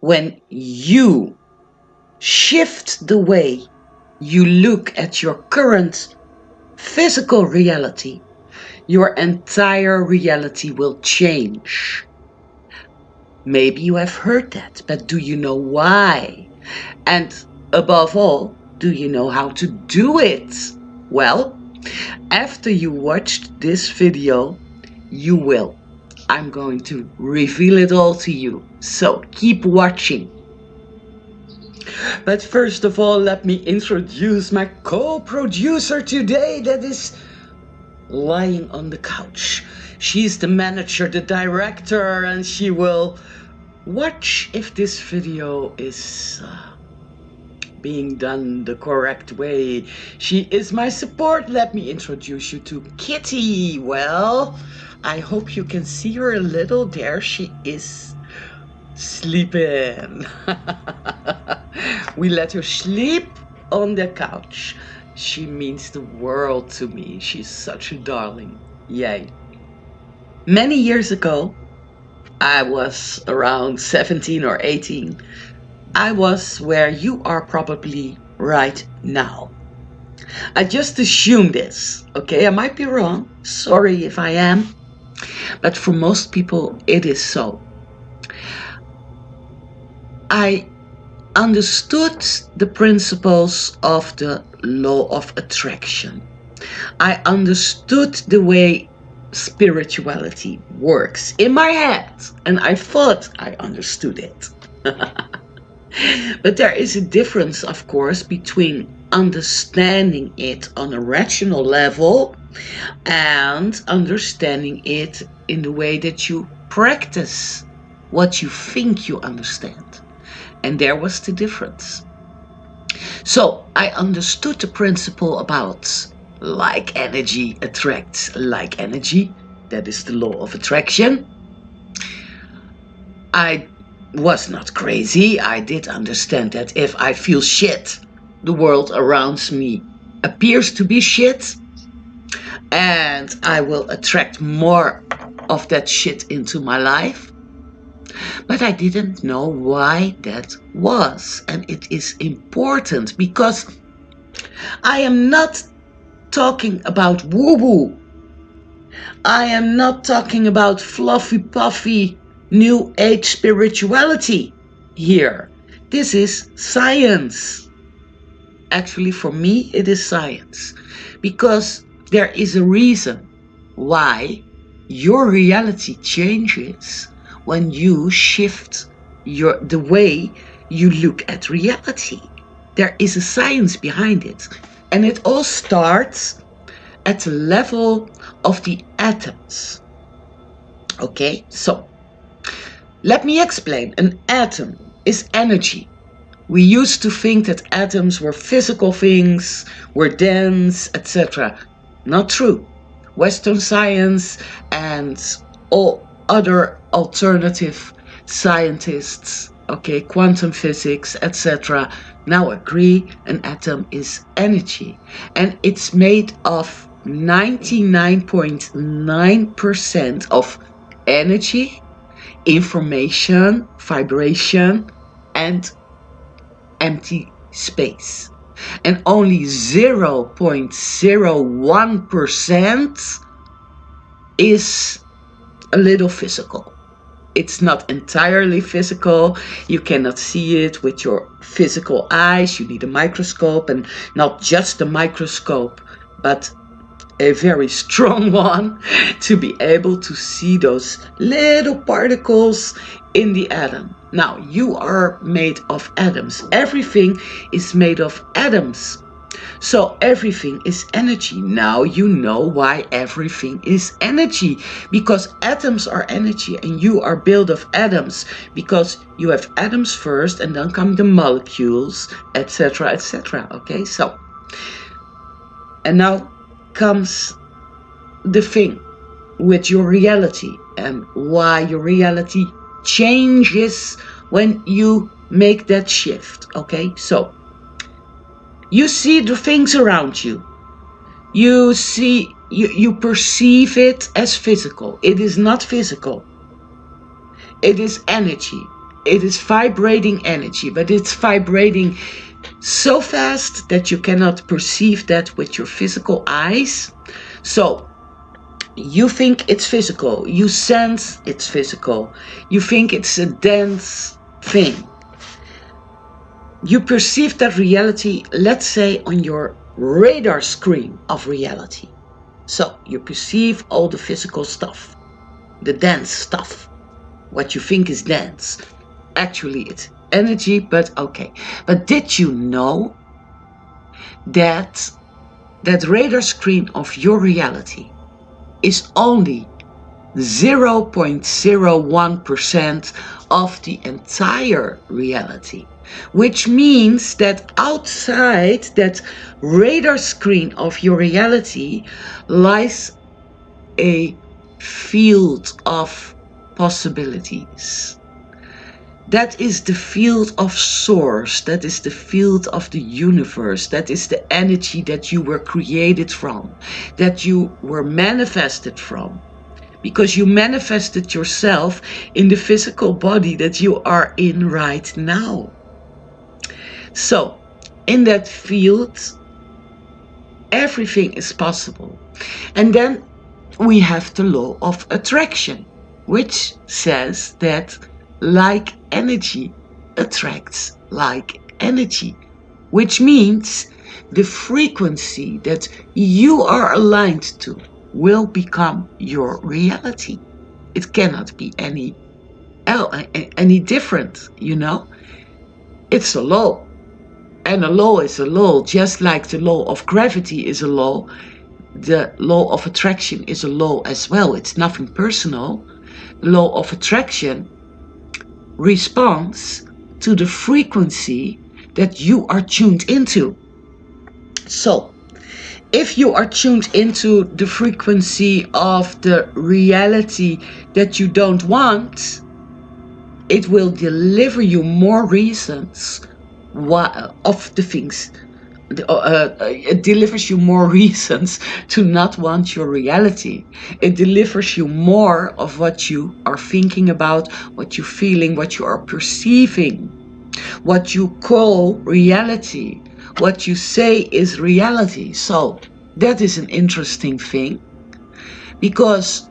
When you shift the way you look at your current physical reality, your entire reality will change. Maybe you have heard that, but do you know why? And above all, do you know how to do it? Well, after you watched this video, you will. I'm going to reveal it all to you. So keep watching. But first of all, let me introduce my co-producer today that is lying on the couch. She's the manager, the director, and she will watch if this video is being done the correct way. She is my support. Let me introduce you to Kitty. Well, I hope you can see her a little. There she is, sleeping. We let her sleep on the couch. She means the world to me. She's such a darling. Yay. Many years ago, I was around 17 or 18. I was where you are probably right now. I just assume this, okay? I might be wrong. Sorry if I am. But for most people, it is so. I understood the principles of the law of attraction. I understood the way spirituality works in my head, and I thought I understood it. But there is a difference, of course, between understanding it on a rational level and understanding it in the way that you practice what you think you understand. And there was the difference. So I understood the principle about like energy attracts like energy. That is the law of attraction. I was not crazy. I did understand that if I feel shit, the world around me appears to be shit, and I will attract more of that shit into my life. But I didn't know why that was. And it is important because I am not talking about woo-woo. I am not talking about fluffy puffy New Age spirituality here. This is science. Actually, for me, it is science. Because there is a reason why your reality changes when you shift the way you look at reality. There is a science behind it. And it all starts at the level of the atoms. Okay, so let me explain. An atom is energy. We used to think that atoms were physical things, were dense, etc. Not true. Western science and all other alternative scientists, okay, quantum physics, etc., now agree an atom is energy. And it's made of 99.9% of energy, information, vibration, and empty space. And only 0.01% is a little physical. It's not entirely physical. You cannot see it with your physical eyes. You need a microscope, and not just a microscope, but a very strong one to be able to see those little particles in the atom. Now, you are made of atoms. Everything is made of atoms. So everything is energy. Now you know why everything is energy. Because atoms are energy and you are built of atoms. Because you have atoms first and then come the molecules, etc., etc. Okay, so. And now comes the thing with your reality and why your reality changes when you make that shift. Okay, so you see the things around you. You see, you perceive it as physical. It is not physical. It is energy. It is vibrating energy, but it's vibrating so fast that you cannot perceive that with your physical eyes. So you think it's physical, you sense it's physical, you think it's a dense thing. You perceive that reality, let's say, on your radar screen of reality. So you perceive all the physical stuff, the dense stuff, what you think is dense. Actually, it's energy, but okay. But did you know that that radar screen of your reality is only 0.01% of the entire reality? Which means that outside that radar screen of your reality lies a field of possibilities. That is the field of source, that is the field of the universe, that is the energy that you were created from, that you were manifested from. Because you manifested yourself in the physical body that you are in right now. So, in that field, everything is possible. And then we have the law of attraction, which says that like energy attracts like energy, which means the frequency that you are aligned to will become your reality. It cannot be any different, you know? It's a law. And a law is a law, just like the law of gravity is a law. The law of attraction is a law as well. It's nothing personal. The law of attraction responds to the frequency that you are tuned into. So, if you are tuned into the frequency of the reality that you don't want, it will deliver you more reasons of the things. It delivers you more reasons to not want your reality. It delivers you more of what you are thinking about, what you're feeling, what you are perceiving, what you call reality, what you say is reality. So that is an interesting thing, because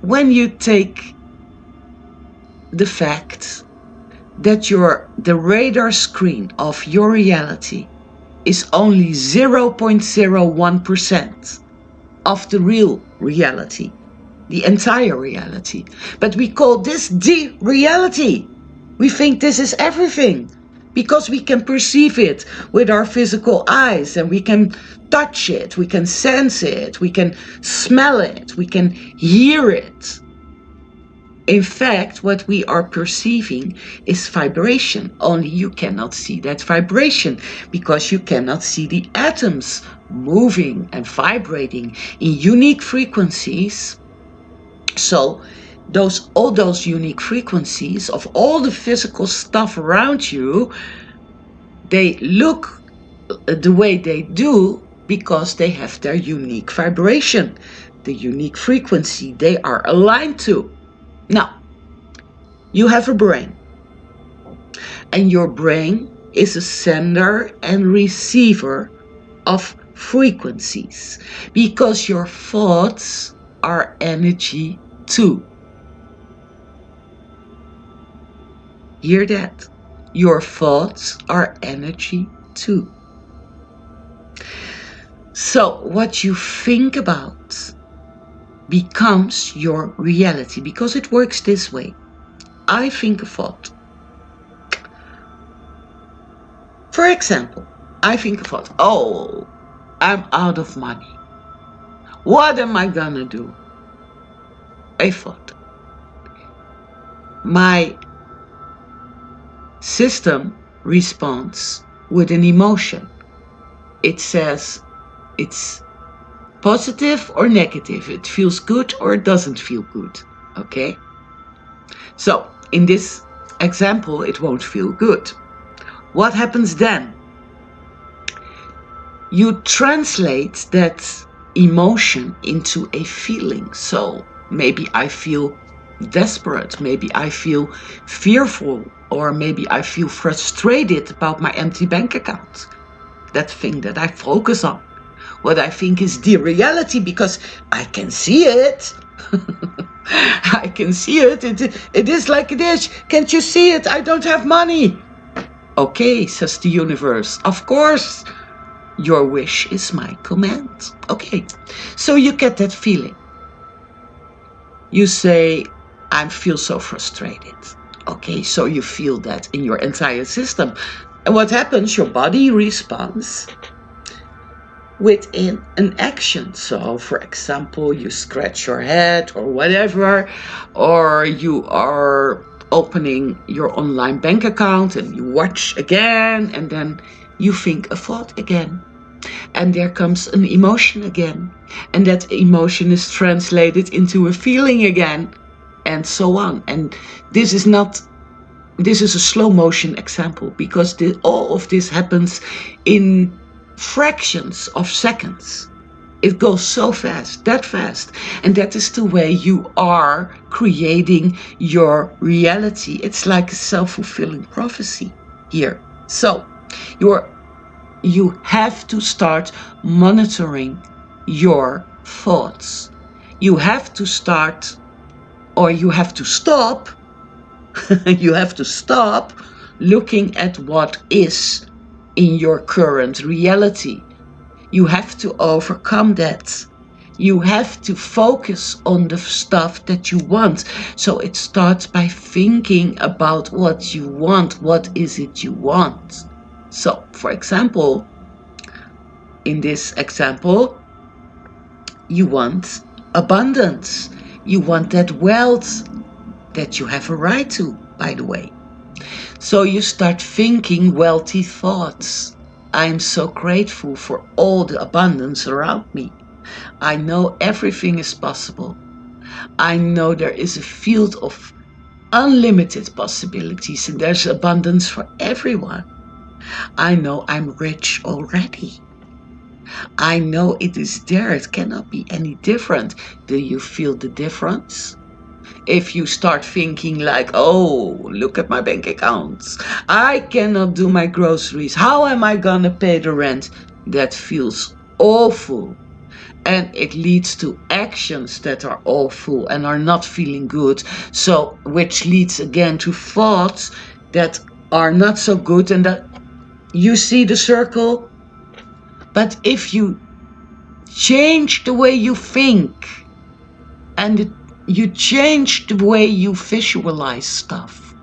when you take the fact that the radar screen of your reality is only 0.01% of the real reality, the entire reality. But we call this the reality. We think this is everything because we can perceive it with our physical eyes, and we can touch it, we can sense it, we can smell it, we can hear it. In fact, what we are perceiving is vibration, only you cannot see that vibration because you cannot see the atoms moving and vibrating in unique frequencies. So all those unique frequencies of all the physical stuff around you, they look the way they do because they have their unique vibration, the unique frequency they are aligned to. Now, you have a brain, and your brain is a sender and receiver of frequencies, because your thoughts are energy too. Hear that? Your thoughts are energy too. So what you think about becomes your reality, because it works this way. I think a thought. For example, I think a thought, oh, I'm out of money. What am I gonna do? A thought. My system responds with an emotion. It says it's positive or negative. It feels good or it doesn't feel good. Okay? So, in this example, it won't feel good. What happens then? You translate that emotion into a feeling. So, maybe I feel desperate. Maybe I feel fearful, or maybe I feel frustrated about my empty bank account. That thing that I focus on, what I think is the reality, because I can see it. I can see it. It is like it is. Can't you see it? I don't have money. Okay, says the universe. Of course, your wish is my command. Okay, so you get that feeling. You say, I feel so frustrated. Okay, so you feel that in your entire system. And what happens? Your body responds within an action. So, for example, you scratch your head or whatever, or you are opening your online bank account and you watch again, and then you think a thought again. And there comes an emotion again. And that emotion is translated into a feeling again, and so on. And this is a slow motion example, because all of this happens in fractions of seconds. It goes so fast, that fast. And that is the way you are creating your reality. It's like a self-fulfilling prophecy here. So you have to start monitoring your thoughts. You have to start, or you have to stop. You have to stop looking at what is in your current reality. You have to overcome that. You have to focus on the stuff that you want. So it starts by thinking about what you want. What is it you want? So, for example, in this example, you want abundance. You want that wealth that you have a right to, by the way. So you start thinking wealthy thoughts. I'm so grateful for all the abundance around me. I know everything is possible. I know there is a field of unlimited possibilities, and there's abundance for everyone. I know I'm rich already. I know it is there. It cannot be any different. Do you feel the difference? If you start thinking like, oh, look at my bank accounts, I cannot do my groceries, how am I gonna pay the rent? That feels awful. And it leads to actions that are awful and are not feeling good. So, which leads again to thoughts that are not so good, and that you see the circle. But if you change the way you think, and you change the way you visualize stuff,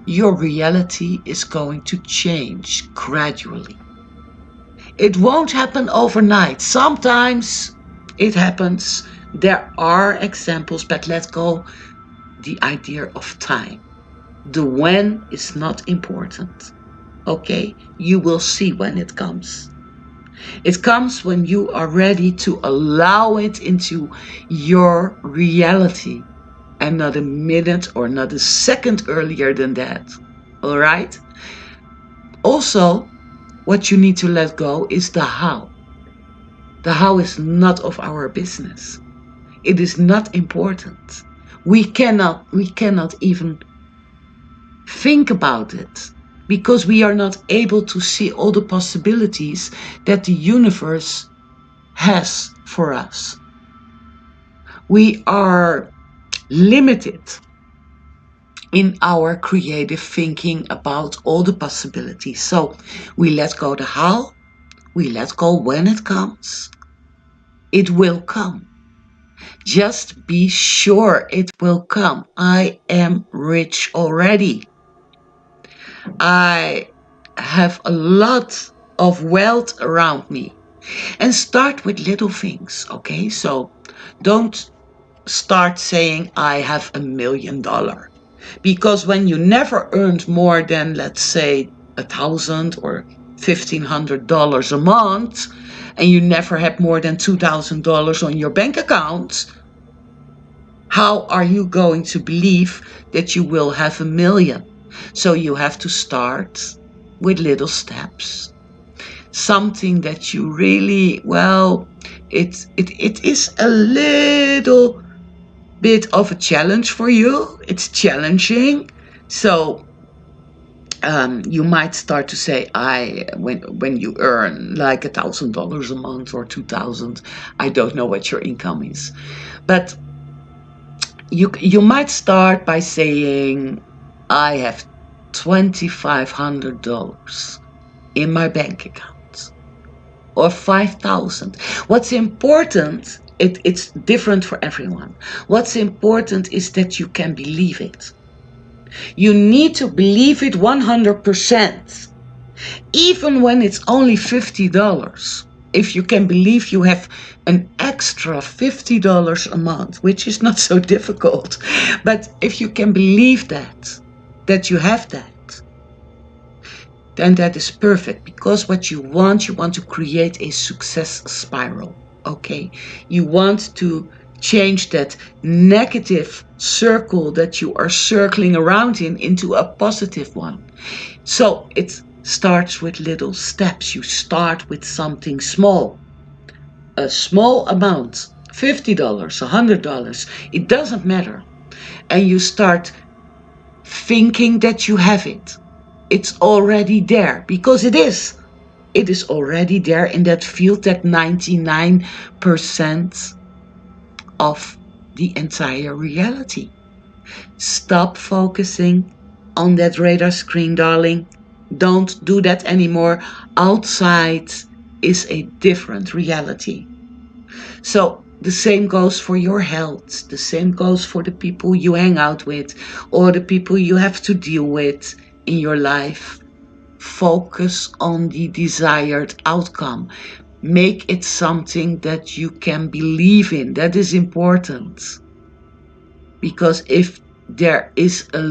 your reality is going to change gradually. It won't happen overnight. Sometimes it happens. There are examples, but let's go the idea of time. The when is not important. Okay? You will see when it comes. It comes when you are ready to allow it into your reality, and not a minute or not a second earlier than that. All right? Also, what you need to let go is the how. The how is not of our business. It is not important. We cannot even think about it, because we are not able to see all the possibilities that the universe has for us. We are limited in our creative thinking about all the possibilities. So we let go the how, we let go when it comes. It will come. Just be sure it will come. I am rich already. I have a lot of wealth around me. And start with little things, okay? So don't start saying, I have $1 million. Because when you never earned more than, let's say, $1,000 or $1,500 a month, and you never had more than $2,000 on your bank account, how are you going to believe that you will have $1 million? So you have to start with little steps. Something that you really, well, it is a little bit of a challenge for you. It's challenging. So you might start to say, when you earn like $1,000 a month or 2,000, I don't know what your income is, but you might start by saying, I have $2,500 in my bank account, or 5,000. What's important, it's different for everyone. What's important is that you can believe it. You need to believe it 100%, even when it's only $50. If you can believe you have an extra $50 a month, which is not so difficult, but if you can believe that you have that, then that is perfect, because what you want to create a success spiral, okay? You want to change that negative circle that you are circling around into a positive one. So it starts with little steps. You start with something small, a small amount, $50, $100, it doesn't matter. And you start thinking that you have it. It's already there, because it is. It is already there in that field, that 99% of the entire reality. Stop focusing on that radar screen, darling. Don't do that anymore. Outside is a different reality. So the same goes for your health. The same goes for the people you hang out with or the people you have to deal with in your life. Focus on the desired outcome. Make it something that you can believe in. That is important. Because if there is a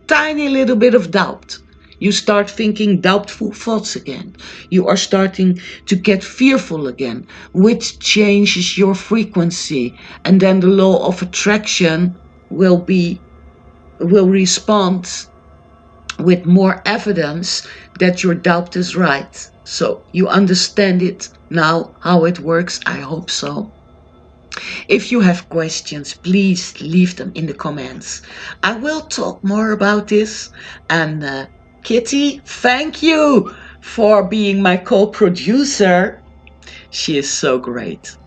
tiny little bit of doubt, you start thinking doubtful thoughts again. You are starting to get fearful again, which changes your frequency. And then the law of attraction will respond with more evidence that your doubt is right. So you understand it now, how it works. I hope so. If you have questions, please leave them in the comments. I will talk more about this. And Kitty, thank you for being my co-producer. She is so great.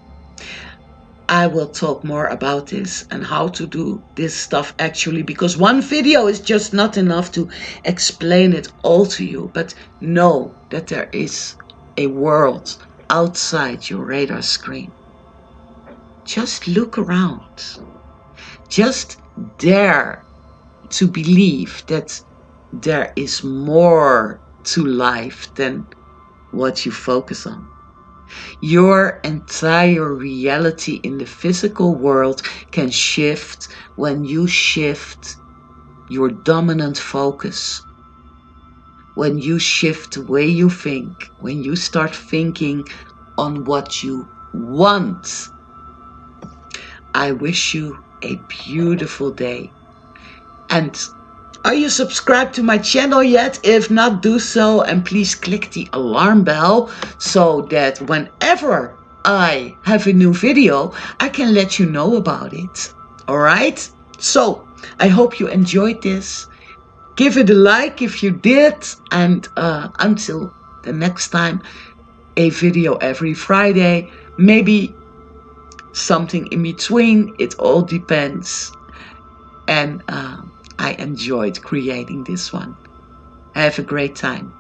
I will talk more about this and how to do this stuff actually, because one video is just not enough to explain it all to you. But know that there is a world outside your radar screen. Just look around. Just dare to believe that there is more to life than what you focus on. Your entire reality in the physical world can shift when you shift your dominant focus. When you shift the way you think, when you start thinking on what you want. I wish you a beautiful day. And are you subscribed to my channel yet? If not, do so, and please click the alarm bell so that whenever I have a new video, I can let you know about it. Alright? So, I hope you enjoyed this. Give it a like if you did, and until the next time, a video every Friday, maybe something in between, it all depends. And I enjoyed creating this one. Have a great time.